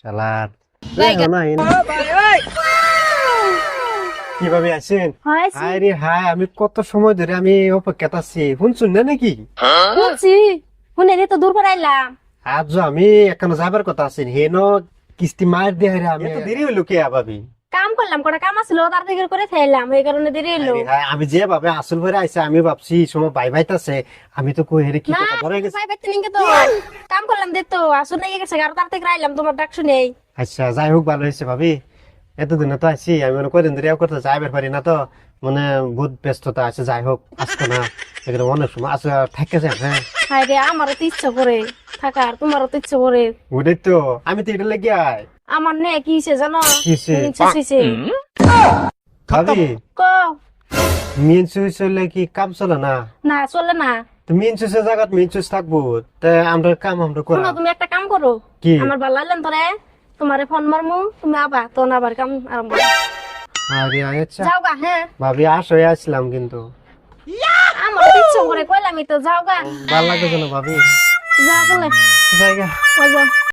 শালার জায়গা। কিভাবে আছেন? হয় হায় রে হায়, আমি কত সময় ধরে আমি অপেক্ষাতে আছি, শুনছুন না নাকি? শুনছি শুনে রে তো দূর করে আইলাম। আজ আমি এখানে যাবার কথা আছেন হেন কিস্তি মার দিয়ে রে আমি তো দেরি হইলো কে ভাবি? কাম করলাম কটা কাম আছিল তার থেকে করে খাইলাম এই কারণে দেরি হলো। আমি যে ভাবে আসল ভরে আইছে আমি ভাবছি এই সময় ভাই ভাইতাছে, আমি তো কই হেরে কি না কথা ধরে গেছে। ভাই বাইতে নিকে তো কাম করলাম দে তো আসুন নিয়ে গেছে আর তার থেকে আইলাম তোমার ডাক শুনে। আচ্ছা যাই হোক, ভালো হয়েছে ভাবি, এতদিনে তো আছি আমি মনে কদিন ধরে করতে যাইবার পারি না তো, মানে বহুত ব্যস্ততা আছে। যাই হোক আজকে না এখানে অনেক সময় আচ্ছা থাকে যায়। হ্যাঁ হায় রে আমারও তো ইচ্ছা করে থাকার তোমারও তো ইচ্ছা করে। ওটাই তো, আমি তো এটা লেগে আয় আমার নে কি হইছে জানো? কিসে? ইচ্ছা হইছে। ভাবি ক মেন সুইচ হইলে কি কাম চলে না? না চলে না। তো মেন সুইচের জায়গাত মেন সুইচ থাকবো, তাই আমরা কাম আমরা করা শোনো তুমি একটা কাম করো। কি? আমার ভালো লাগলেন তোরে তোমারে ফোন মারমু তুমি আবা তো না আবার কাম আরম্ভ করো। আরে আচ্ছা যাও গা হ্যাঁ। ভাবি হয়ে আসলাম কিন্তু আমার তো ইচ্ছা করে কইলামই তো যাও গা। ভালো লাগে না ভাবি? যাও বলে জায়গা ওই যাও।